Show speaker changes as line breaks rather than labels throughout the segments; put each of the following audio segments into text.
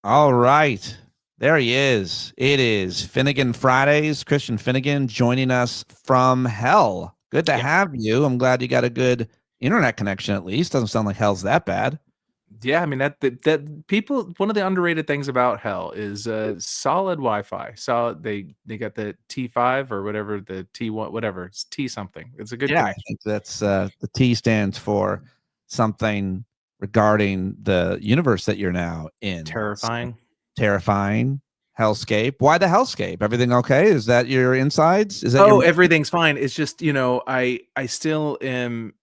All right. There he is. It is Finnegan Fridays. Christian Finnegan joining us from hell. Good to
Yeah.
have you. I'm glad you got a good internet connection at least. Doesn't sound like hell's that bad.
Yeah, I mean that people one of the underrated things about hell is solid Wi-Fi. Solid they got the T5 or whatever, the T1 whatever, it's T something. It's a good
Yeah, I
connection.
think that's the T stands for something regarding the universe that you're now in. So,
Terrifying.
terrifying. Hellscape. Why the hellscape? Everything okay? Is that your insides? Is that your
Oh, everything's fine. It's just, I still am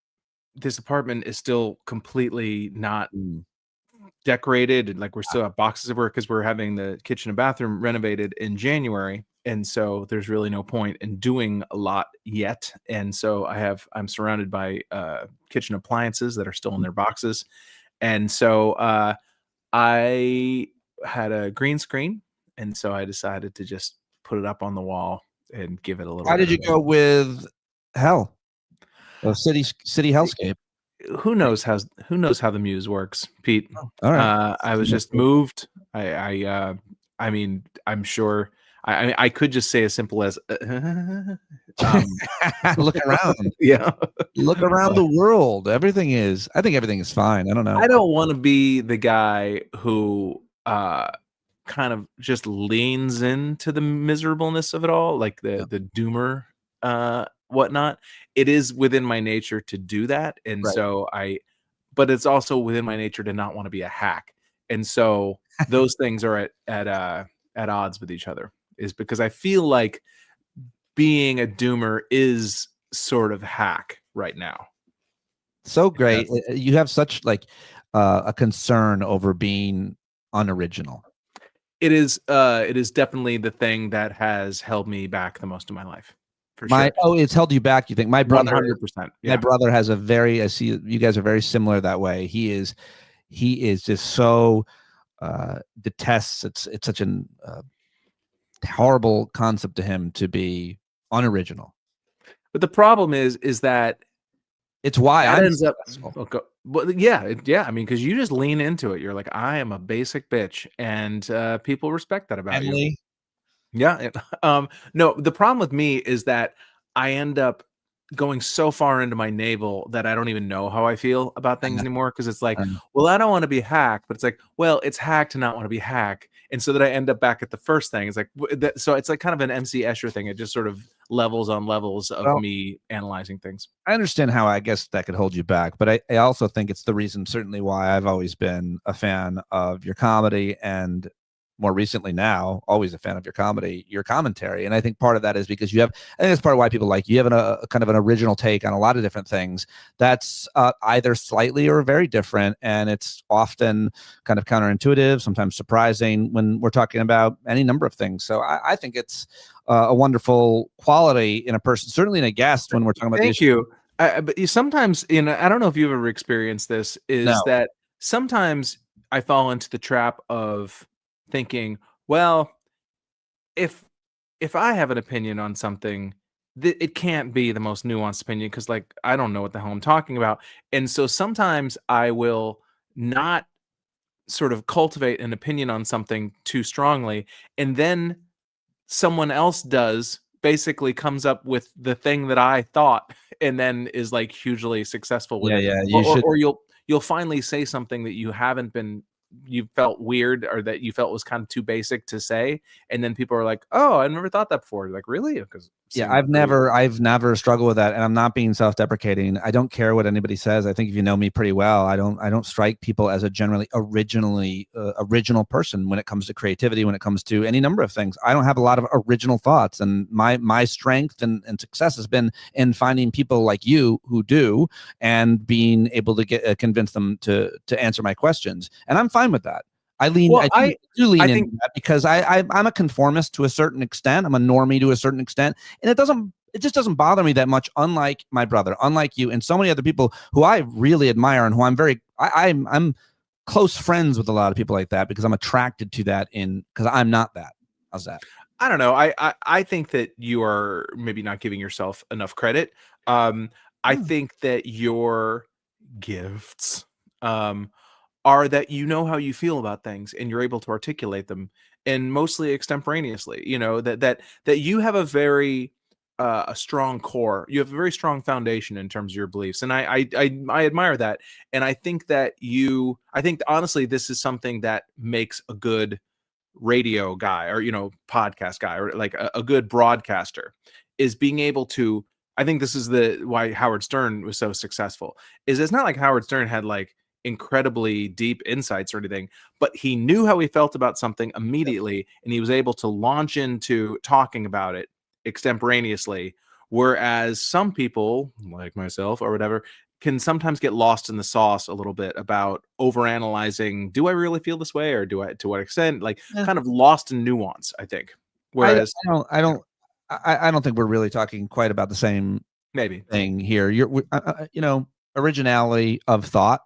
this apartment is still completely not
Mm.
decorated, and like we're still have boxes of work because we're having the kitchen and bathroom renovated in January, and so there's really no point in doing a lot yet. And so I'm surrounded by kitchen appliances that are still in their boxes, and so I had a green screen, and so I decided to just put it up on the wall and give it a little
Why
bit
did
of
you go with hell? A city hellscape.
who knows how the muse works, Pete.
Oh, all right.
I was just moved. I mean, I'm sure. I could just say as simple as,
Look around.
yeah.
Look around the world. I think everything is fine. I don't know.
I don't want to be the guy who kind of just leans into the miserableness of it all, like
Yeah.
the doomer, whatnot. It is within my nature to do that, and
Right.
so but it's also within my nature to not want to be a hack. And so those things are at odds with each other, is because I feel like being a doomer is sort of hack right now.
So
If
great.
that's
You have such like a concern over being unoriginal.
it is definitely the thing that has held me back the most in my life, for
My
sure.
it's held you back. You think
100%.
my
Yeah.
brother has a very I see you guys are very similar that way. He is just so detests it's such an horrible concept to him to be unoriginal.
But the problem is that
It's why
that
I'm
ends up
successful.
well, yeah, yeah. I mean, because you just lean into it. You're like, I am a basic bitch, and people respect that about you.
Henley.
Yeah. No, the problem with me is that I end up going so far into my navel that I don't even know how I feel about things anymore. Because it's like, well, I don't want to be hacked, but it's like, well, it's hack to not want to be hack. And so that I end up back at the first thing. It's like, so it's like kind of an MC Escher thing. It just sort of levels on levels of
Well,
me analyzing things.
I understand how I guess that could hold you back, but I also think it's the reason certainly why I've always been a fan of your comedy and more recently now always a fan of your comedy, your commentary. And I think part of that is because you have, I think that's part of why people like you have a kind of an original take on a lot of different things that's either slightly or very different. And it's often kind of counterintuitive, sometimes surprising when we're talking about any number of things. So I think it's a wonderful quality in a person, certainly in a guest when we're talking about the
Thank
issue.
you. But you sometimes, I don't know if you've ever experienced this,
No.
is that sometimes I fall into the trap of thinking, well, if if I have an opinion on something, it can't be the most nuanced opinion because, like, I don't know what the hell I'm talking about. And so sometimes I will not sort of cultivate an opinion on something too strongly, and then someone else does basically comes up with the thing that I thought and then is like hugely successful with
Yeah,
it.
yeah.
Or
You
or,
should.
or you'll finally say something that you felt weird or that you felt was kind of too basic to say, and then people are like, "Oh, I never thought that before." You're like, "Really?" Because it
Yeah,
seemed really
I've never struggled with that, and I'm not being self-deprecating. I don't care what anybody says. I think if you know me pretty well, I don't strike people as a generally original person when it comes to creativity, when it comes to any number of things. I don't have a lot of original thoughts, and my strength and success has been in finding people like you who do, and being able to get convince them to answer my questions, and I'm fine with that.
well.
I do
I
lean into
think
that because I'm a conformist to a certain extent. I'm a normie to a certain extent, and it just doesn't bother me that much. Unlike my brother, unlike you, and so many other people who I really admire and who I'm close friends with a lot of people like that because I'm attracted to that because I'm not that. How's that?
I don't know. I think that you are maybe not giving yourself enough credit. Um, I
Hmm.
think that your gifts um are that you know how you feel about things and you're able to articulate them, and mostly extemporaneously. That you have a strong core. You have a very strong foundation in terms of your beliefs, and I admire that. And I think honestly, this is something that makes a good radio guy, or podcast guy, or like a good broadcaster, is being able to. I think this is the why Howard Stern was so successful. Is it's not like Howard Stern had like incredibly deep insights or anything, but he knew how he felt about something immediately, and he was able to launch into talking about it extemporaneously. Whereas some people, like myself or whatever, can sometimes get lost in the sauce a little bit about overanalyzing. Do I really feel this way, or do I? To what extent? Like
Yeah.
kind of lost in nuance, I think.
I,
Whereas,
I don't I don't think we're really talking quite about the same
maybe
thing here. Originality of thought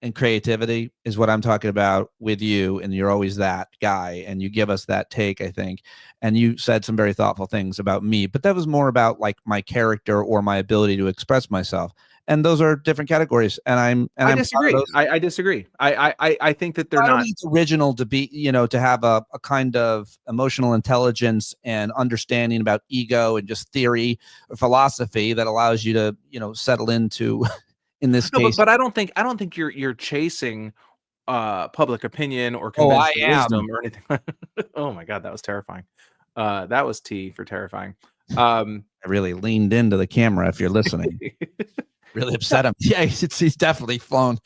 and creativity is what I'm talking about with you, and you're always that guy, and you give us that take, I think. And you said some very thoughtful things about me, but that was more about like my character or my ability to express myself. And those are different categories. And I'm
I
proud of
disagree.
those.
I disagree. I think that they're
I don't
not.
think it's original to be, to have a kind of emotional intelligence and understanding about ego and just theory or philosophy that allows you to, settle into, in this
No,
case.
but I don't think you're chasing public opinion or
Oh, I
conventional
am.
wisdom or anything. Oh my god, that was terrifying. That was T for terrifying. Um
I really leaned into the camera if you're listening. Really upset him. Yeah, he's definitely thrown.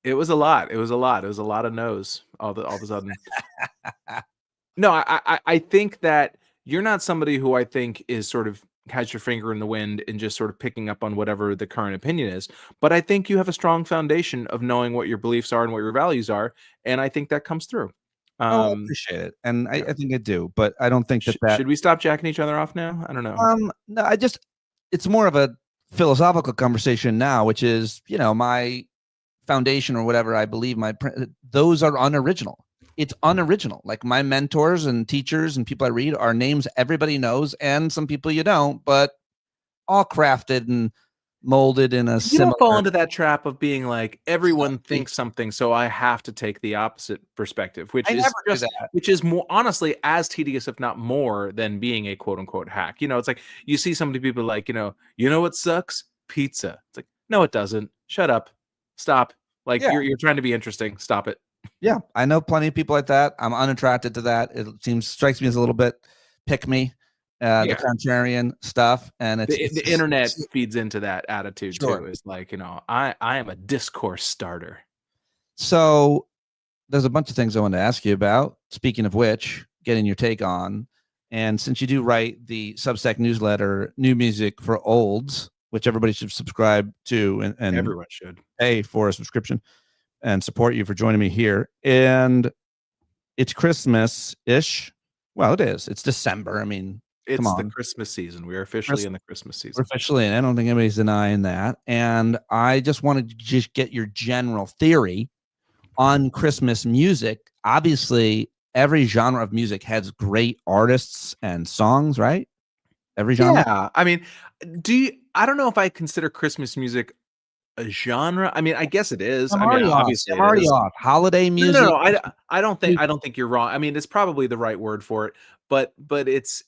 it was a lot. It was a lot. It was a lot of no's all of a sudden. No, I think that you're not somebody who I think is sort of has your finger in the wind and just sort of picking up on whatever the current opinion is. But I think you have a strong foundation of knowing what your beliefs are and what your values are, and I think that comes through.
Oh, I
Um,
appreciate it. And I,
yeah.
I think I do, but I don't think that
Should we stop jacking each other off now? I don't know.
no, it's more of a philosophical conversation now, which is, my foundation or whatever I believe those are unoriginal. It's unoriginal. Like my mentors and teachers and people I read are names everybody knows, and some people you don't, but all crafted and molded in a
You don't fall
similar.
into that trap of being like everyone thinks something, so I have to take the opposite perspective,
I never do that.
which is more honestly as tedious, if not more, than being a quote unquote hack. It's like you see so many people like, you know what sucks? Pizza. It's like, no, it doesn't. Shut up. Stop. Like
Yeah.
you're trying to be interesting. Stop it.
Yeah, I know plenty of people like that. I'm unattracted to that. It strikes me as a little bit pick me, the
Yeah.
contrarian stuff, and
The internet feeds into that attitude
sure.
too. It's like, I am a discourse starter.
So there's a bunch of things I want to ask you about. Speaking of which, getting your take on, and since you do write the Substack newsletter, New Music for Olds, which everybody should subscribe to and
Everyone should
pay for a subscription and support you for joining me here. And it's Christmas-ish. Well, it is. It's December. I mean, come
It's the
on.
Christmas season. We are officially in the Christmas
We're
season.
officially in. I don't think anybody's denying that. And I just wanted to just get your general theory on Christmas music. Obviously, every genre of music has great artists and songs, right? Every genre.
Yeah. I mean, I don't know if I consider Christmas music a genre. I mean, I guess it is.
I'm
I mean,
already off.
obviously
I'm
it
already
is.
off. Holiday
No,
music.
no, no. I don't think you're wrong. I mean, it's probably the right word for it, but it's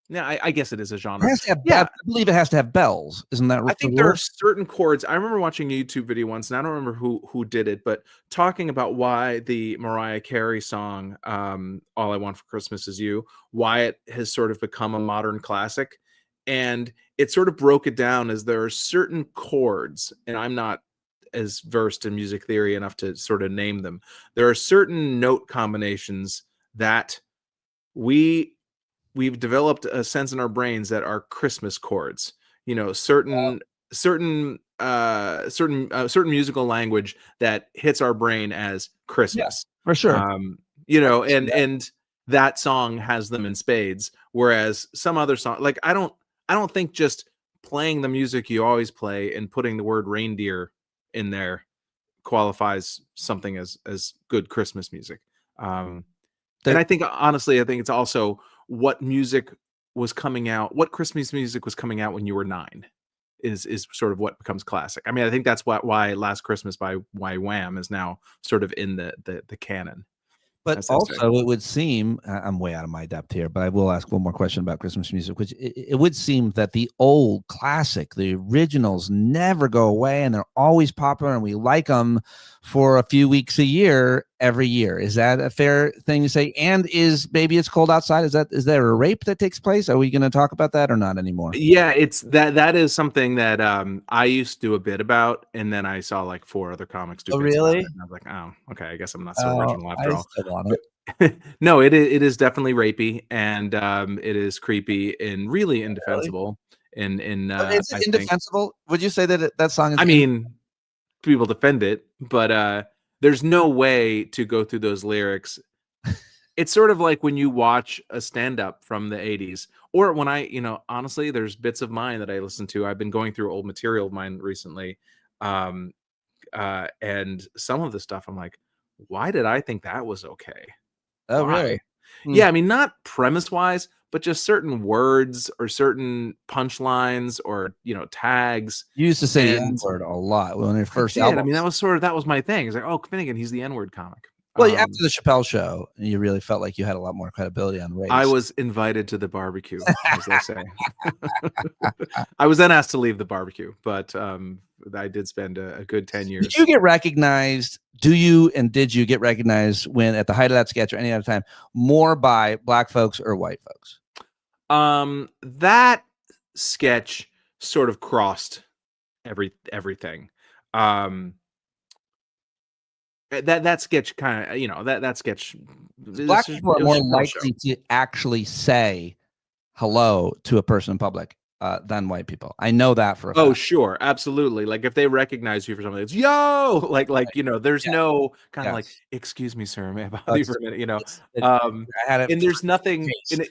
yeah, I guess it is a
It
genre.
has to have
Yeah.
I believe it has to have bells. Isn't that
I
the
think there are
rule?
certain chords. I remember watching a YouTube video once, and I don't remember who did it, but talking about why the Mariah Carey song "All I Want for Christmas Is You," why it has sort of become a modern classic, and it sort of broke it down as there are certain chords, and I'm not as versed in music theory enough to sort of name them. There are certain note combinations that we we've developed a sense in our brains that are Christmas chords. Certain musical language that hits our brain as
Yeah,
Christmas.
for sure.
And that song has them in spades. Whereas some other song, like I don't think just playing the music you always play and putting the word reindeer in there qualifies something as good Christmas music. And
There,
I think honestly, I think it's also what music was coming out, what Christmas music was coming out when you were 9 is sort of what becomes classic. I mean, I think that's why Last Christmas by Wham is now sort of in the canon.
But also, it would seem I'm way out of my depth here, but I will ask one more question about Christmas music, which it would seem that the old classic, the originals, never go away, and they're always popular, and we like them for a few weeks a year, every year. Is that a fair thing to say? And is Baby It's Cold Outside? Is there a rape that takes place? Are we going to talk about that or not anymore?
Yeah, it's that is something that I used to do a bit about, and then I saw like 4 other comics do bits about it, and I was like, oh, okay, I guess I'm not so original after all.
Still want it.
No, it is definitely rapey, and it is creepy and really indefensible.
But is it indefensible? Would you say that that song is?
I mean, people defend it, but there's no way to go through those lyrics. It's sort of like when you watch a stand-up from the 80s, or when honestly, there's bits of mine that I listen to. I've been going through old material of mine recently, and some of the stuff I'm like, why did I think that was okay?
Oh,
Why?
really?
Yeah, I mean, not premise-wise, but just certain words or certain punchlines or, tags.
You used to say the N-word a lot when your first album.
I mean, that was my thing. It's like, oh, Finnegan, he's the N-word comic.
Well, after the Chappelle show, you really felt like you had a lot more credibility on race.
I was invited to the barbecue, as they say. I was then asked to leave the barbecue, but I did spend a good 10 years.
Did you get recognized? Did you get recognized when at the height of that sketch or any other time more by black folks or white folks?
That sketch sort of crossed everything. That sketch kind of, that sketch.
Black people are more likely to actually say hello to a person in public than white people. I know that for a fact.
Sure, absolutely. Like if they recognize you for something, it's yo, there's no kind of like, excuse me, sir, may I bother you for a minute? And there's nothing in it.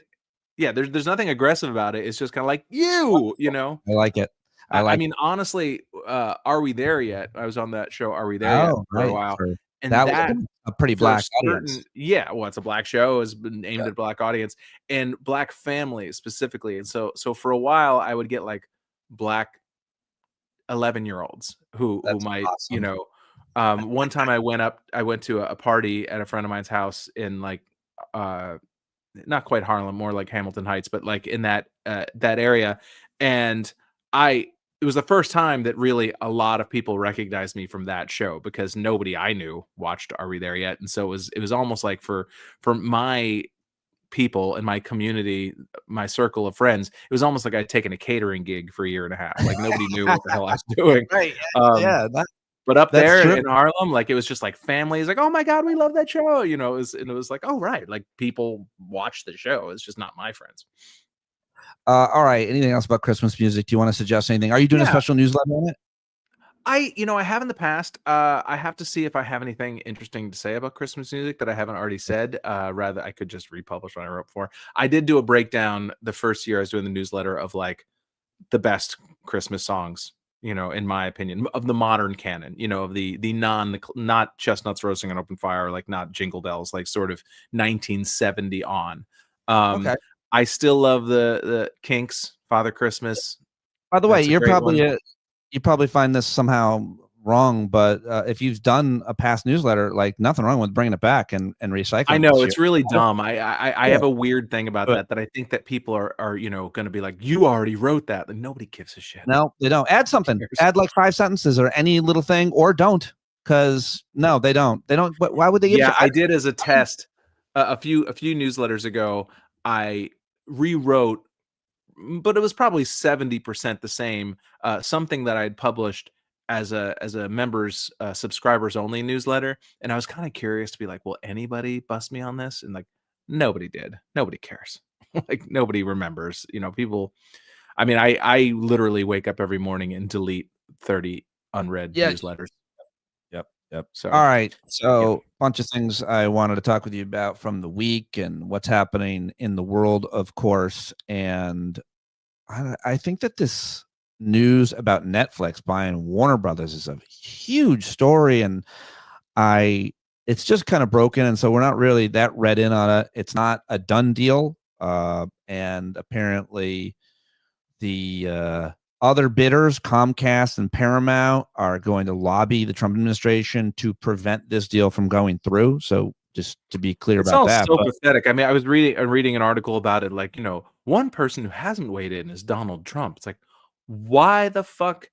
Yeah, there's nothing aggressive about it. It's just kind of like you.
I like it.
I mean, honestly, Are We There Yet? I was on that show, Are We There Yet, for a while. And
that was a pretty black audience.
Yeah, well, it's a black show, has been aimed at a black audience and black families specifically. And so for a while, I would get like black 11-year-olds who might, awesome. One time I went to a party at a friend of mine's house in like not quite Harlem, more like Hamilton Heights, but like in that area, and it was the first time that really a lot of people recognized me from that show because nobody I knew watched Are We There Yet? And so it was almost like for my people in my community, my circle of friends, it was almost like I'd taken a catering gig for a year and a half. Like nobody knew what the hell I was doing.
Right.
But up there in Harlem, like it was just like families, like, oh my God, we love that show. It was like, oh right, like people watch the show. It's just not my friends.
All right. Anything else about Christmas music? Do you want to suggest anything? Are you doing a special newsletter on it?
I have in the past. I have to see if I have anything interesting to say about Christmas music that I haven't already said. Rather, I could just republish what I wrote before. I did do a breakdown the first year I was doing the newsletter of like the best Christmas songs, in my opinion, of the modern canon, of the not chestnuts roasting on open fire, like not Jingle Bells, like sort of 1970 on. Okay. I still love the Kinks, Father Christmas.
By the way, you probably find this somehow wrong, but if you've done a past newsletter, like nothing wrong with bringing it back and recycling.
I know it's really dumb. I have a weird thing about that I think that people are going to be like, you already wrote that. Like, nobody gives a shit.
No, they don't. Add something. Add like 5 sentences or any little thing, or don't, because no, they don't. But why would they?
I did as a test a few newsletters ago. I rewrote, but it was probably 70% the same, something that I had published as a members subscribers only newsletter, and I was kind of curious to be like, will anybody bust me on this? And like nobody did. Nobody cares. Like nobody remembers. People. I mean, I literally wake up every morning and delete 30 unread newsletters.
Yep. So all right. So bunch of things I wanted to talk with you about from the week and what's happening in the world, of course. And I think that this news about Netflix buying Warner Brothers is a huge story, and it's just kind of broken, and so we're not really that read in on it. It's not a done deal, and apparently the other bidders, Comcast and Paramount, are going to lobby the Trump administration to prevent this deal from going through. So just to be clear
It's
about
all
that.
so
But
pathetic. I mean, I was reading an article about it, like, one person who hasn't weighed in is Donald Trump. It's like, why the fuck?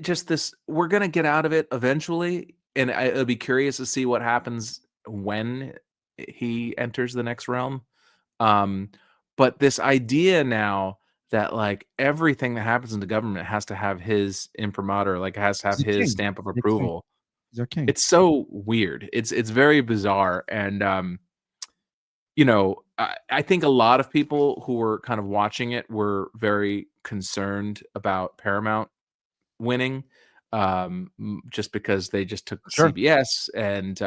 Just this, we're gonna get out of it eventually, and I'll be curious to see what happens when he enters the next realm. Um, but this idea now that like everything that happens in the government has to have his imprimatur, like has to have
he's a
his
king.
stamp of
He's a king.
approval.
He's our king.
It's so weird. It's very bizarre, and I think a lot of people who were kind of watching it were very concerned about Paramount winning, just because they just took
Sure.
CBS, and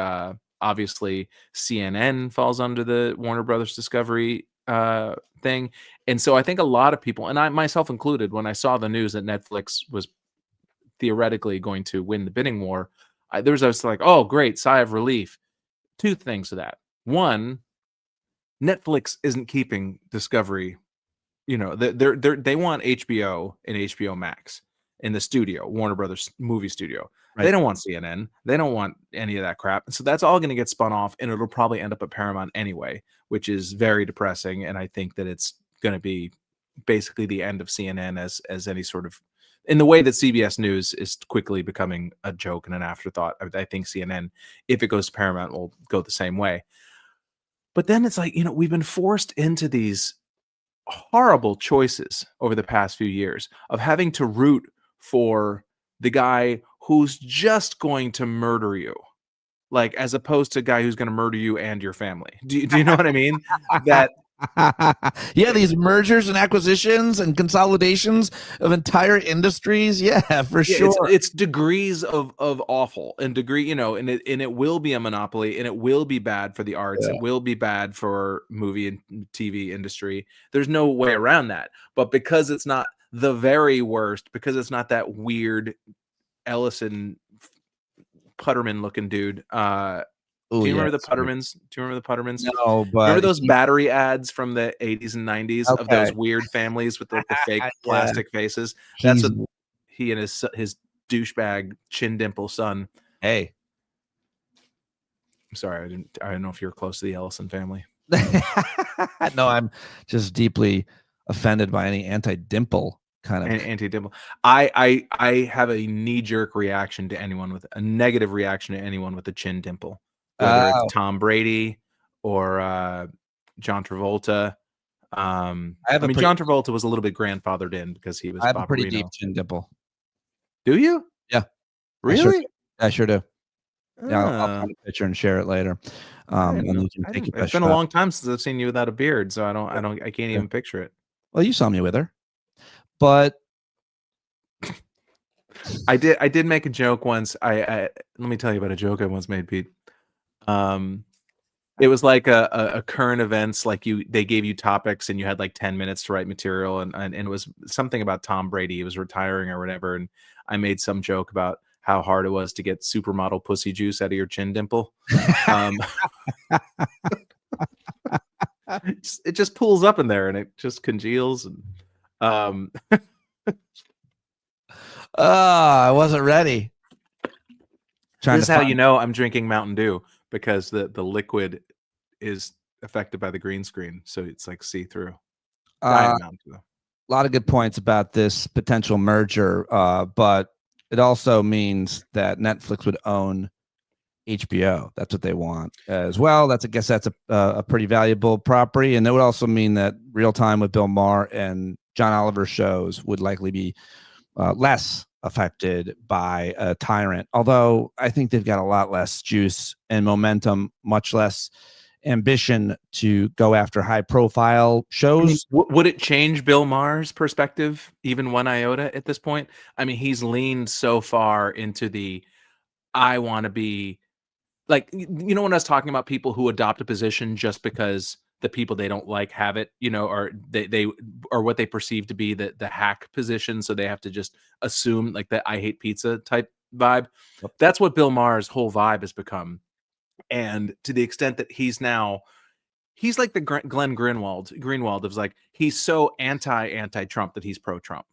obviously CNN falls under the Warner Brothers Discovery thing. And so I think a lot of people, and I myself included, when I saw the news that Netflix was theoretically going to win the bidding war, I was like, oh, great, sigh of relief. Two things to that. One, Netflix isn't keeping Discovery. They want HBO and HBO Max in the studio, Warner Brothers movie studio. They
Right.
don't want CNN. They don't want any of that crap. So that's all going to get spun off, and it'll probably end up at Paramount anyway, which is very depressing. And I think that it's going to be basically the end of CNN as any sort of, in the way that CBS News is quickly becoming a joke and an afterthought. I think CNN, if it goes to Paramount, will go the same way. But then it's like, we've been forced into these horrible choices over the past few years of having to root for the guy who's just going to murder you, like, as opposed to a guy who's going to murder you and your family. Do you know what I mean? That
Yeah, these mergers and acquisitions and consolidations of entire industries. Yeah, for
yeah,
sure.
it's degrees of awful, and and it will be a monopoly, and it will be bad for the arts.
Yeah.
It will be bad for movie and TV industry. There's no way around that. But because it's not the very worst, because it's not that weird Ellison Putterman looking dude.
Oh
Do you
yeah.
remember the Puttermans? Do you remember the Puttermans?
No,
Remember
but
those battery ads from the 80s and 90s of
okay.
those weird families with like the fake
Yeah,
plastic faces? That's
he's
what he and his douchebag chin dimple son.
hey.
I'm sorry, I don't know if you're close to the Ellison family.
No, I'm just deeply offended by any anti-dimple kind of.
Anti-dimple. I have a knee-jerk reaction to anyone with a negative reaction to anyone with a chin dimple, whether it's
Oh,
Tom Brady or John Travolta. I
I
mean, John Travolta was a little bit grandfathered in because he was
have a pretty deep
Barbarino.
chin dimple.
Do you?
Yeah, I sure do.
Really?
I sure do. Yeah, I'll
Uh,
find a picture and share it later.
I didn't
And
know.
you can take your
It's
best
been a
shot.
long time since I've seen you without a beard, so I can't
Yeah.
even picture it.
Well, you saw me with her, but
I did make a joke once. Let me tell you about a joke I once made, Pete. Um, It was like a current events, like they gave you topics and you had like 10 minutes to write material, and it was something about Tom Brady. He was retiring or whatever, and I made some joke about how hard it was to get supermodel pussy juice out of your chin dimple. Um, it just pulls up in there and it just congeals. And
I wasn't ready.
this is how you know I'm drinking Mountain Dew, because the liquid is affected by the green screen, so it's like see through. Diet Mountain Dew.
A lot of good points about this potential merger, but it also means that Netflix would own HBO. That's what they want as well. I guess that's a pretty valuable property, and it would also mean that Real Time with Bill Maher and John Oliver shows would likely be less affected by a tyrant. Although I think they've got a lot less juice and momentum, much less ambition to go after high-profile shows.
I mean, would it change Bill Maher's perspective even one iota at this point? I mean, he's leaned so far into the I want to be like, when I was talking about people who adopt a position just because the people they don't like have it, or they or what they perceive to be the hack position, so they have to just assume like that I hate pizza type vibe. That's what Bill Maher's whole vibe has become. And to the extent that he's like the Glenn Greenwald is like, he's so anti-Trump that he's pro-Trump.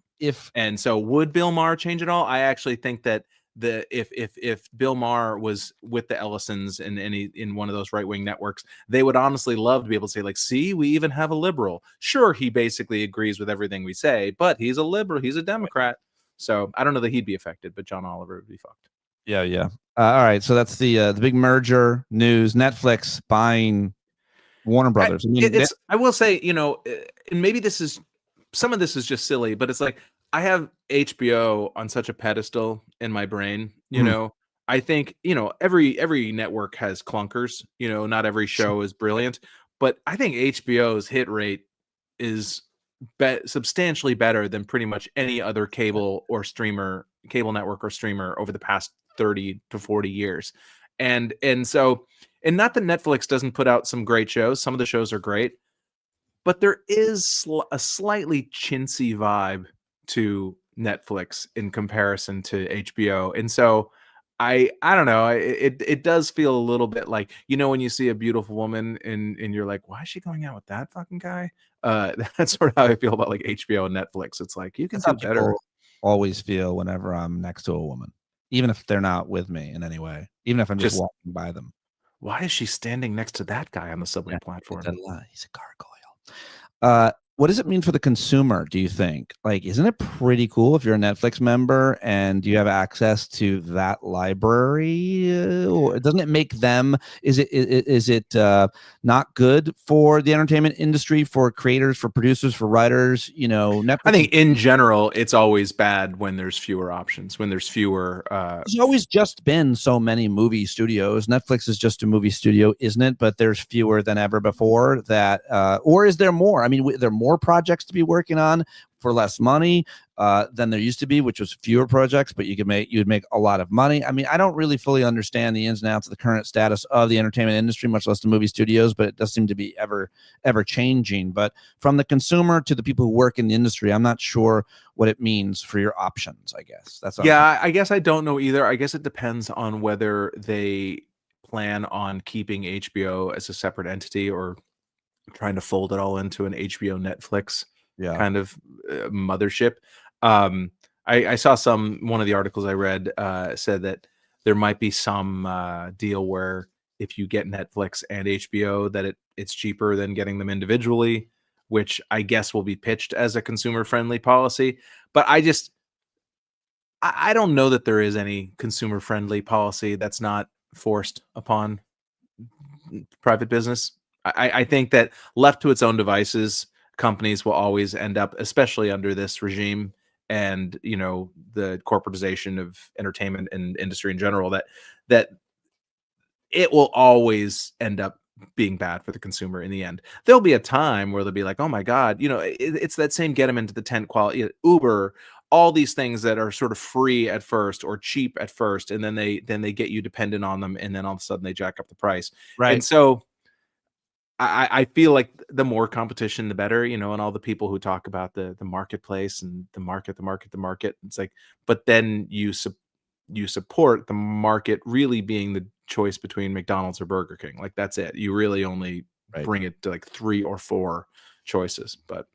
And so would Bill Maher change it all? I actually think that if Bill Maher was with the Ellisons in one of those right-wing networks, they would honestly love to be able to say, like, see, we even have a liberal. Sure, he basically agrees with everything we say, but he's a liberal, he's a Democrat. So I don't know that he'd be affected, but John Oliver would be fucked.
Yeah. All right, so that's the big merger news. Netflix buying Warner Brothers.
I will say, and maybe some of this is just silly, but it's like I have HBO on such a pedestal in my brain. I think every network has clunkers. Not every show is brilliant, but I think HBO's hit rate is substantially better than pretty much any other cable network or streamer over the past 30 to 40 years. And so, and not that Netflix doesn't put out some great shows. Some of the shows are great, but there is a slightly chintzy vibe to Netflix in comparison to HBO. And so I don't know, it does feel a little bit like, when you see a beautiful woman and you're like, why is she going out with that fucking guy? That's sort of how I feel about like HBO and Netflix. It's like, you can do better.
Always feel whenever I'm next to a woman, even if they're not with me in any way, even if I'm just walking by them.
Why is she standing next to that guy on the subway platform?
He's a gargoyle. What does it mean for the consumer, do you think? Like, isn't it pretty cool if you're a Netflix member and you have access to that library? Or doesn't it make them, is it not good for the entertainment industry, for creators, for producers, for writers? Netflix,
I think in general, it's always bad when there's fewer options, when there's fewer.
There's always just been so many movie studios. Netflix is just a movie studio, isn't it? But there's fewer than ever before. Or is there more? I mean, there are more projects to be working on for less money than there used to be, which was fewer projects, but you'd make a lot of money. I mean, I don't really fully understand the ins and outs of the current status of the entertainment industry, much less the movie studios, but it does seem to be ever changing. But from the consumer to the people who work in the industry, I'm not sure what it means for your options, I guess.
I guess I don't know either. I guess it depends on whether they plan on keeping HBO as a separate entity or trying to fold it all into an HBO Netflix kind of mothership. I saw one of the articles I read said that there might be some deal where if you get Netflix and HBO, that it's cheaper than getting them individually, which I guess will be pitched as a consumer-friendly policy. But I don't know that there is any consumer-friendly policy that's not forced upon private business. I think that left to its own devices, companies will always end up, especially under this regime and the corporatization of entertainment and industry in general, that it will always end up being bad for the consumer in the end. There'll be a time where they'll be like, oh my God, it's that same get them into the tent quality, Uber, all these things that are sort of free at first or cheap at first, and then they get you dependent on them, and then all of a sudden they jack up the price.
Right.
And so I feel like the more competition, the better, and all the people who talk about the marketplace and the market. It's like, but then you support the market really being the choice between McDonald's or Burger King. Like, that's it. You really only bring it to like 3 or 4 choices. But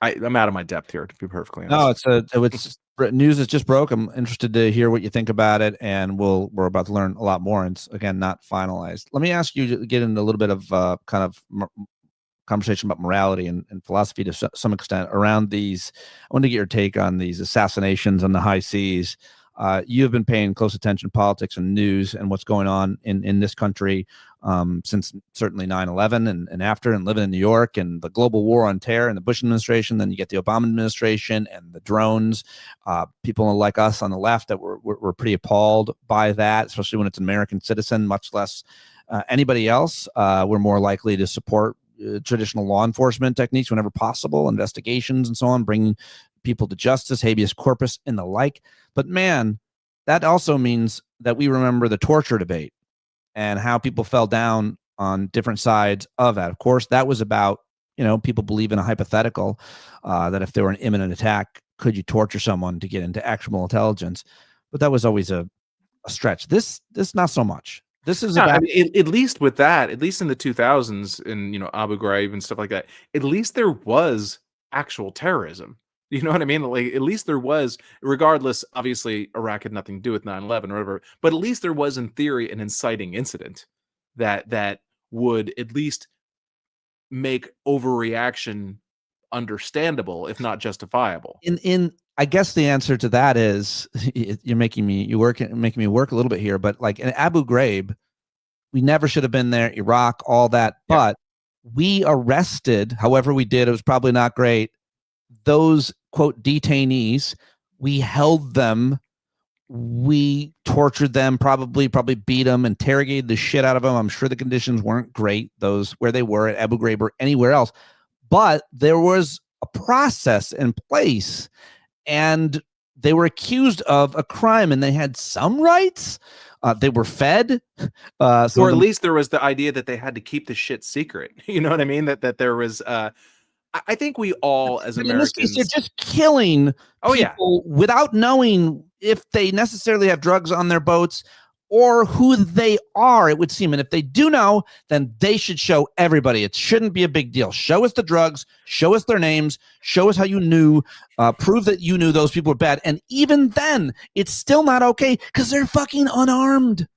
I'm out of my depth here, to be perfectly honest.
No, it's news that just broke. I'm interested to hear what you think about it, and we're about to learn a lot more. And it's, again, not finalized. Let me ask you to get into a little bit of kind of conversation about morality and philosophy to some extent around these. I want to get your take on these assassinations on the high seas. You have been paying close attention to politics and news and what's going on in this country since certainly 9/11 and after, and living in New York and the global war on terror and the Bush administration. Then you get the Obama administration and the drones. People like us on the left that were pretty appalled by that, especially when it's an American citizen, much less anybody else. We're more likely to support traditional law enforcement techniques whenever possible, investigations and so on, bringing people to justice, habeas corpus, and the like. But man, that also means that we remember the torture debate and how people fell down on different sides of that. Of course, that was about, people believe in a hypothetical that if there were an imminent attack, could you torture someone to get into actionable intelligence? But that was always a stretch. This not so much. This is about,
at least with that, at least in the 2000s and Abu Ghraib and stuff like that, at least there was actual terrorism. You know what I mean? Like, at least there was, regardless, obviously, Iraq had nothing to do with 9/11 or whatever, but at least there was, in theory, an inciting incident that would at least make overreaction understandable, if not justifiable.
In I guess the answer to that is you're making me work a little bit here, but like in Abu Ghraib, we never should have been there. Iraq, all that,
Yeah.
but we arrested, however we did, it was probably not great, those quote detainees. We held them, we tortured them, probably beat them, interrogated the shit out of them. I'm sure the conditions weren't great, those where they were at Abu Ghraib or anywhere else, but there was a process in place, and they were accused of a crime, and they had some rights. They were fed,
or at least there was the idea that they had to keep the shit secret. You know what I mean? That there was. I think we all, as Americans, in this case,
they're just killing people without knowing if they necessarily have drugs on their boats or who they are, it would seem. And if they do know, then they should show everybody. It shouldn't be a big deal. Show us the drugs, show us their names, show us how you knew, prove that you knew those people were bad. And even then, it's still not okay because they're fucking unarmed.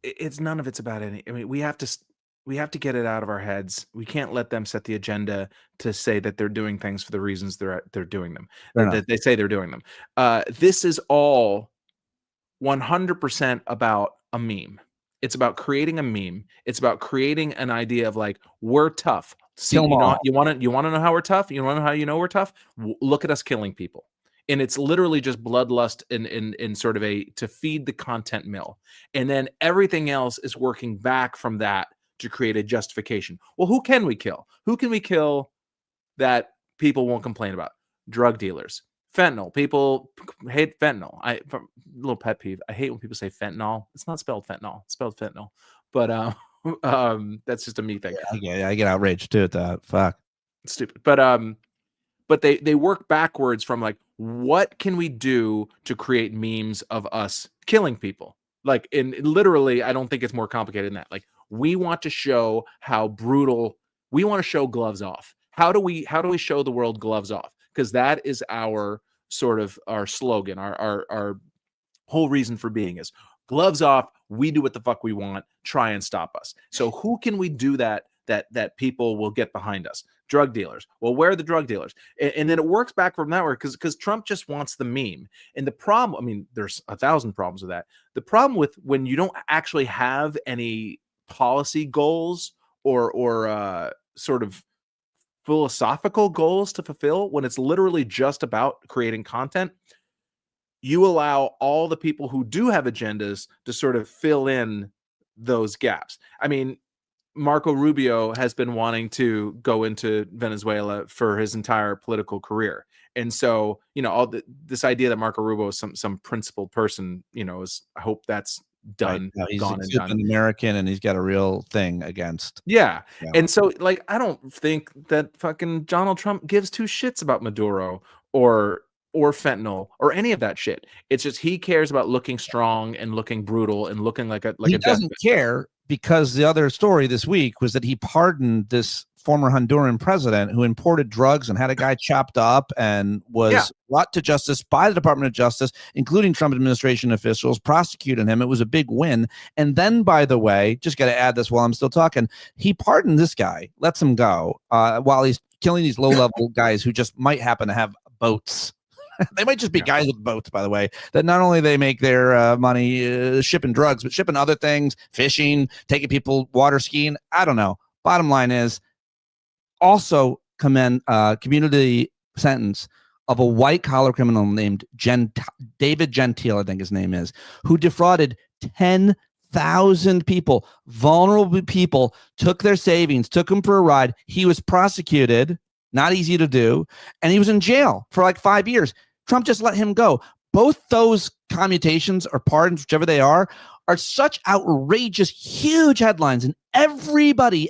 It's none of it's about any. I mean, we have to get it out of our heads. We can't let them set the agenda to say that they're doing things for the reasons they're doing them. That they say they're doing them. This is all 100% about a meme. It's about creating a meme. It's about creating an idea of like, we're tough. See, you want to know how we're tough? You want to know how you know we're tough? Look at us killing people. And it's literally just bloodlust in sort of to feed the content mill. And then everything else is working back from that to create a justification. Well, who can we kill? Who can we kill that people won't complain about? Drug dealers. Fentanyl. People hate fentanyl. Little pet peeve. I hate when people say fentanyl. It's not spelled fentanyl. It's spelled fentanyl. But that's just a me thing.
Yeah, I get outraged too at that. Fuck.
It's stupid. But they work backwards from like, what can we do to create memes of us killing people? Like, in literally, I don't think it's more complicated than that. Like, we want to show how brutal. We want to show gloves off. How do we show the world gloves off? Because that is our sort of our slogan. Our whole reason for being is gloves off. We do what the fuck we want. Try and stop us. So who can we do that people will get behind us? Drug dealers. Well, where are the drug dealers? And then it works back from that way because Trump just wants the meme. And the problem, I mean, there's 1,000 problems with that. The problem with when you don't actually have any policy goals or sort of philosophical goals to fulfill, when it's literally just about creating content, you allow all the people who do have agendas to sort of fill in those gaps. I mean, Marco Rubio has been wanting to go into Venezuela for his entire political career. And so, you know, this idea that Marco Rubio is some principled person, you know, I hope that's done.
Right. No, he's
gone and done.
An American, and he's got a real thing against.
Yeah. And so, like, I don't think that fucking Donald Trump gives two shits about Maduro or fentanyl or any of that shit. It's just he cares about looking strong and looking brutal and looking like a
he doesn't care, because the other story this week was that he pardoned this former Honduran president who imported drugs and had a guy chopped up and was brought to justice by the Department of Justice, including Trump administration officials, prosecuted him. It was a big win. And then, by the way, just got to add this while I'm still talking, he pardoned this guy, lets him go while he's killing these low-level guys who just might happen to have boats. They might just be guys with boats, by the way, that not only they make their money shipping drugs, but shipping other things, fishing, taking people water skiing. I don't know. Bottom line is, also commend community sentence of a white collar criminal named David Gentile, I think his name is, who defrauded 10,000 people, vulnerable people, took their savings, took them for a ride. He was prosecuted, not easy to do, and he was in jail for like 5 years. Trump just let him go. Both those commutations or pardons, whichever they are such outrageous, huge headlines, and everybody,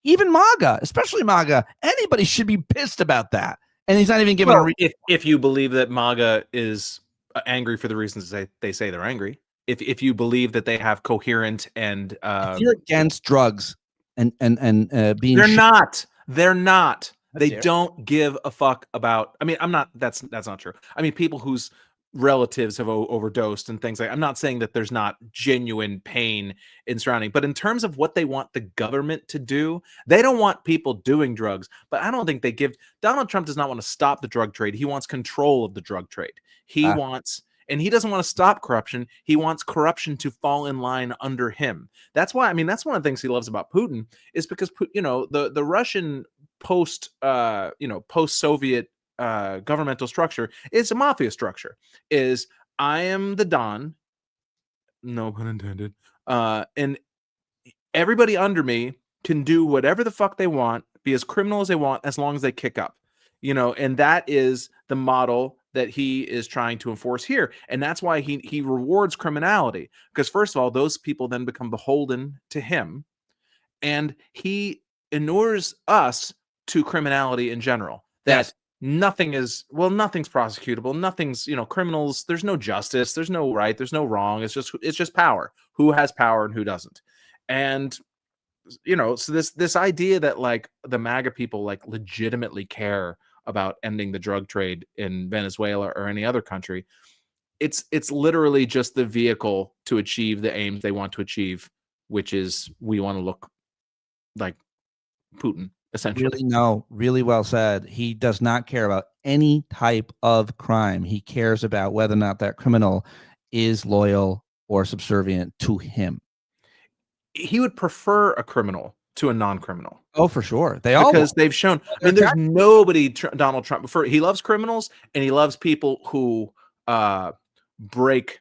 even MAGA, especially MAGA, anybody should be pissed about that. And he's not even given a reason.
If you believe that MAGA is angry for the reasons they say they're angry, if you believe that they have coherent and
if you're against drugs and being,
they're not. They don't give a fuck about. I mean, I'm not. That's not true. I mean, people whose relatives have overdosed and things like. I'm not saying that there's not genuine pain in surrounding, but in terms of what they want the government to do, they don't want people doing drugs. But I don't think they give. Donald Trump does not want to stop the drug trade. He wants control of the drug trade. He wants. And he doesn't want to stop corruption. He wants corruption to fall in line under him. That's why, I mean, that's one of the things he loves about Putin is because, the Russian post-Soviet governmental structure is a mafia structure. Is I am the Don, no pun intended, and everybody under me can do whatever the fuck they want, be as criminal as they want, as long as they kick up. And that is the model that he is trying to enforce here. And that's why he rewards criminality. Because first of all, those people then become beholden to him. And he inures us to criminality in general. That nothing's prosecutable. Nothing's, criminals, there's no justice, there's no right, there's no wrong. It's just power. Who has power and who doesn't. And so this idea that like the MAGA people like legitimately care about ending the drug trade in Venezuela or any other country, it's literally just the vehicle to achieve the aims they want to achieve, which is we want to look like Putin, essentially.
Really well said. He does not care about any type of crime. He cares about whether or not that criminal is loyal or subservient to him.
He would prefer a criminal to a non-criminal.
Oh, for sure.
Because they've shown. I mean, there's nobody Donald Trump prefer. He loves criminals and he loves people who break,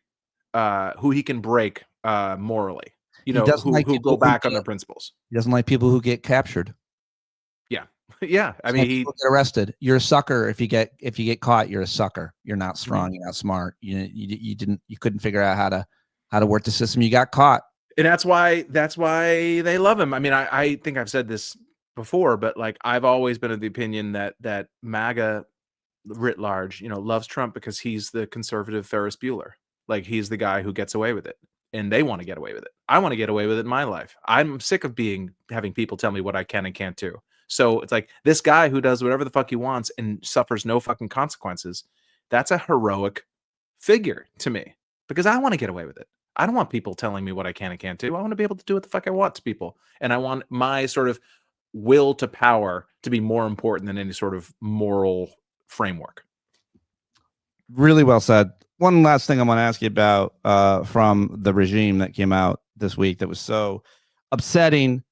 who he can break morally. Who go back on their principles.
He doesn't like people who get captured.
Yeah, yeah. I mean,
he get arrested. You're a sucker if you get caught. You're a sucker. You're not strong. You're not smart. You couldn't figure out how to work the system. You got caught.
And that's why they love him. I mean, I think I've said this before, but like I've always been of the opinion that MAGA writ large, loves Trump because he's the conservative Ferris Bueller. Like he's the guy who gets away with it, and they want to get away with it. I want to get away with it in my life. I'm sick of having people tell me what I can and can't do. So it's like this guy who does whatever the fuck he wants and suffers no fucking consequences. That's a heroic figure to me because I want to get away with it. I don't want people telling me what I can and can't do. I want to be able to do what the fuck I want to people. And I want my sort of will to power to be more important than any sort of moral framework.
Really well said. One last thing I want to ask you about from the regime that came out this week that was so upsetting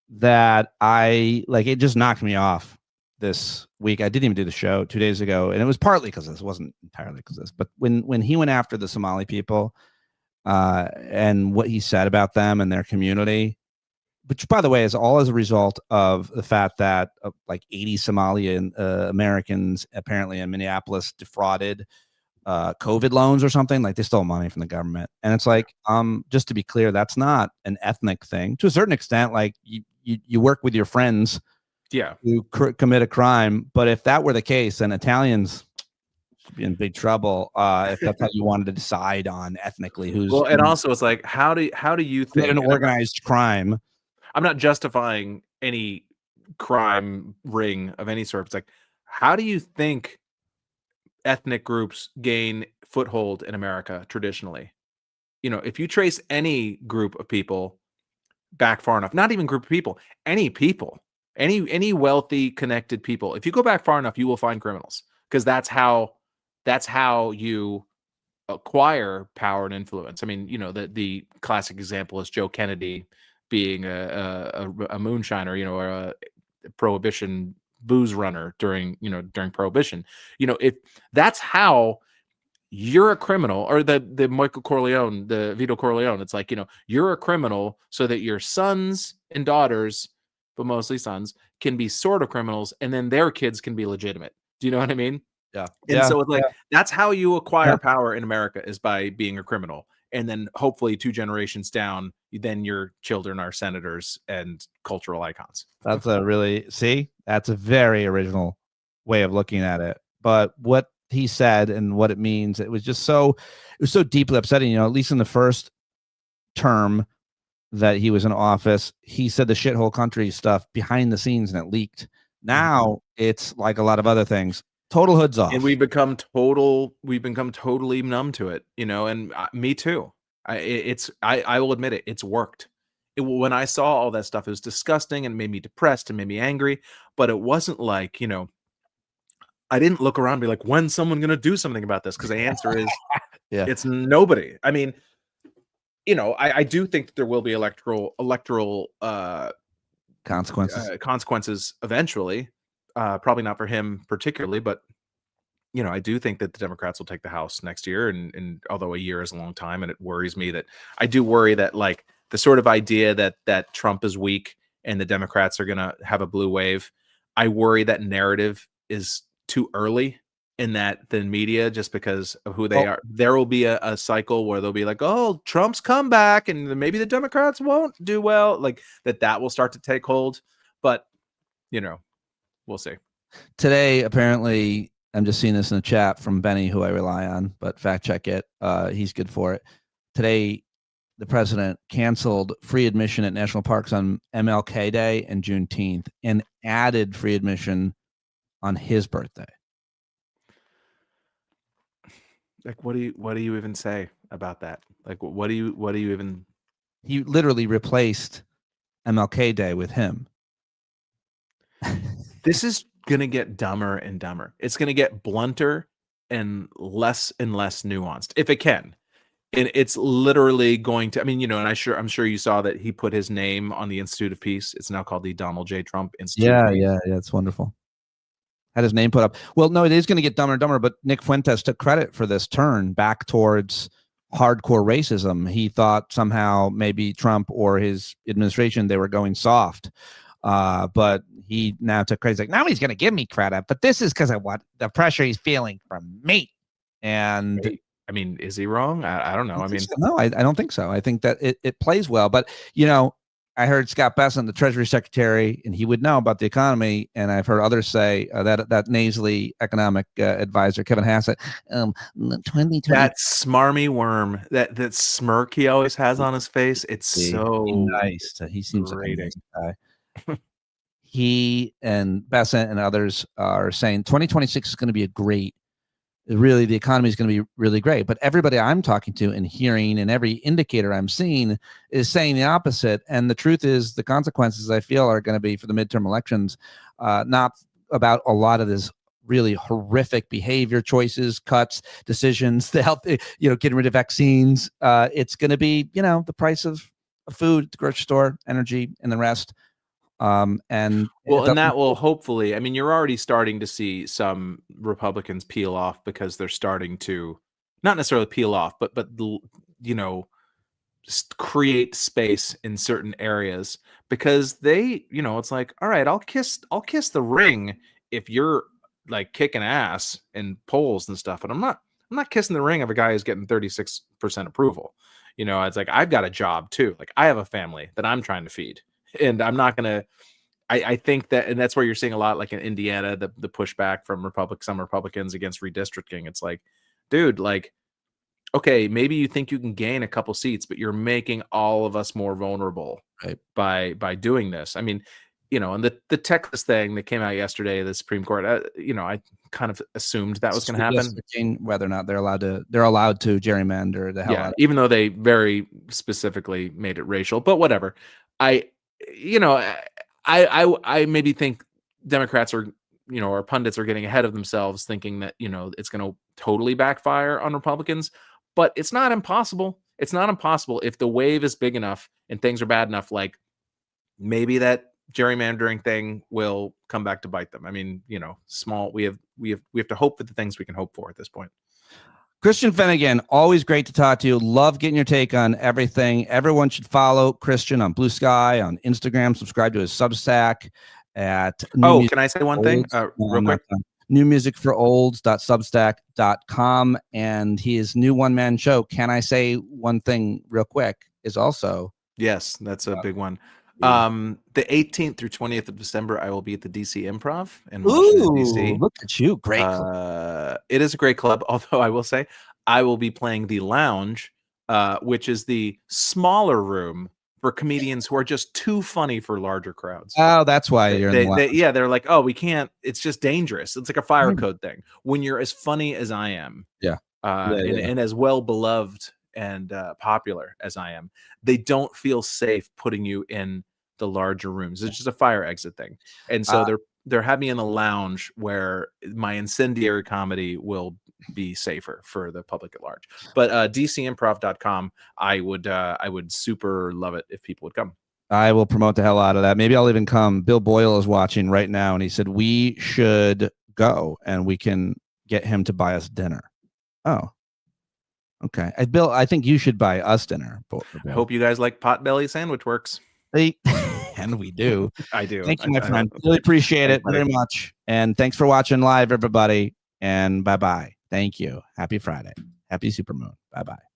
that it just knocked me off this week. I didn't even do the show 2 days ago. And it was partly because this, wasn't entirely because this, but when he went after the Somali people, and what he said about them and their community, which by the way is all as a result of the fact that like 80 Somalian Americans apparently in Minneapolis defrauded COVID loans or something. Like they stole money from the government. And it's like, just to be clear, that's not an ethnic thing to a certain extent. Like you work with your friends who commit a crime, but if that were the case, then Italians be in big trouble if that's how you wanted to decide on ethnically who's
well. And also it's like how do you think
an organized crime?
I'm not justifying any crime ring of any sort. It's like, how do you think ethnic groups gain foothold in America traditionally? If you trace any group of people back far enough, not even group of people, any wealthy connected people, if you go back far enough, you will find criminals, because that's how you acquire power and influence. I mean, the classic example is Joe Kennedy being a moonshiner, or a prohibition booze runner during Prohibition. If that's how you're a criminal, or the Michael Corleone, the Vito Corleone, it's like, you're a criminal so that your sons and daughters, but mostly sons, can be sort of criminals, and then their kids can be legitimate. Do you know what I mean?
Yeah.
And so it's like, that's how you acquire power in America, is by being a criminal. And then hopefully 2 generations down, then your children are senators and cultural icons.
That's a very original way of looking at it. But what he said and what it means, it was so deeply upsetting. At least in the first term that he was in office, he said the shithole country stuff behind the scenes and it leaked. Now it's like a lot of other things. Total hoods off.
And we've become totally numb to it, and me too. I will admit it. It's worked. When I saw all that stuff, it was disgusting and made me depressed and made me angry. But it wasn't like, I didn't look around and be like, when's someone going to do something about this? Because the answer is,
Yeah.
it's nobody. I mean, I do think that there will be electoral consequences eventually. Probably not for him particularly, but I do think that the Democrats will take the House next year. And although a year is a long time, and it worries me that I do worry that, like, the sort of idea that Trump is weak and the Democrats are going to have a blue wave, I worry that narrative is too early in that the media, just because of who they are. There will be a cycle where they'll be like, oh, Trump's come back, and maybe the Democrats won't do well, like that will start to take hold. But, we'll see.
Today, apparently, I'm just seeing this in the chat from Benny, who I rely on, but fact check it. He's good for it. Today, the president canceled free admission at national parks on MLK Day and Juneteenth, and added free admission on his birthday.
Like, what do you even say about that? Like, what do you even?
He literally replaced MLK Day with him.
This is gonna get dumber and dumber. It's gonna get blunter and less nuanced, if it can. And it's literally going to. I mean, and I'm sure you saw that he put his name on the Institute of Peace. It's now called the Donald J. Trump Institute.
Yeah, it's wonderful. Had his name put up. Well, no, it is going to get dumber and dumber, but Nick Fuentes took credit for this turn back towards hardcore racism. He thought somehow maybe Trump or his administration, they were going soft. But he now took credit. He's like, now he's going to give me credit, but this is because of what the pressure he's feeling from me. And
I mean, is he wrong? I don't know. I mean,
no, I don't think so. I think that it plays well, but I heard Scott Bessent, the Treasury Secretary, and he would know about the economy. And I've heard others say that nasally economic advisor, Kevin Hassett, 2020.
That smarmy worm, that smirk he always has on his face. It's so
nice. He seems like a nice guy. He and Bessent and others are saying 2026 is going to be the economy is going to be really great. But everybody I'm talking to and hearing, and every indicator I'm seeing, is saying the opposite. And the truth is, the consequences, I feel, are going to be for the midterm elections, not about a lot of this really horrific behavior choices, cuts, decisions, the health, getting rid of vaccines. It's going to be, the price of food at the grocery store, energy, and the rest. And
that will hopefully, I mean, you're already starting to see some Republicans peel off, because they're starting to not necessarily peel off, but create space in certain areas, because they, it's like, all right, I'll kiss the ring if you're like kicking ass in polls and stuff, but I'm not kissing the ring of a guy who's getting 36% approval. It's like, I've got a job too. Like, I have a family that I'm trying to feed. And I'm not going to, I think that, and that's where you're seeing a lot, like in Indiana, the pushback from some Republicans against redistricting. It's like, dude, like, okay, maybe you think you can gain a couple seats, but you're making all of us more vulnerable,
right,
by doing this. I mean, and the Texas thing that came out yesterday, the Supreme Court, I kind of assumed that was going to happen.
Whether or not they're allowed to gerrymander the hell out of it.
Even though they very specifically made it racial, but whatever. I maybe think Democrats are, or pundits are getting ahead of themselves, thinking that, it's going to totally backfire on Republicans, but it's not impossible. It's not impossible if the wave is big enough and things are bad enough. Like, maybe that gerrymandering thing will come back to bite them. I mean, small. We have to hope for the things we can hope for at this point.
Christian Finnegan, always great to talk to you. Love getting your take on everything. Everyone should follow Christian on Blue Sky, on Instagram. Subscribe to his Substack at.
Can I say one thing real quick?
newmusicforolds.substack.com, and his new one-man show, Can I Say One Thing Real Quick, is also.
Yes, that's a big one. The 18th through 20th of December, I will be at the DC Improv in Washington, DC.
Look at you. Great.
It is a great club, although I will say I will be playing the Lounge, which is the smaller room for comedians who are just too funny for larger crowds.
Oh, that's why you're in the lounge.
Yeah, they're like, oh, we can't. It's just dangerous. It's like a fire code thing. When you're as funny as I am,
Yeah.
and as well beloved and popular as I am, they don't feel safe putting you in the larger rooms. It's just a fire exit thing, and so they're having me in the lounge where my incendiary comedy will be safer for the public at large. But dcimprov.com, I would super love it if people would come.
I will promote the hell out of that. Maybe I'll even come. Bill Boyle is watching right now, and he said we should go and we can get him to buy us dinner. Oh, okay. Bill, I think you should buy us dinner.
I hope you guys like Potbelly Sandwich Works.
And we do.
I do.
Thank you, my friend. Really appreciate it very much. And thanks for watching live, everybody. And bye-bye. Thank you. Happy Friday. Happy Supermoon. Bye-bye.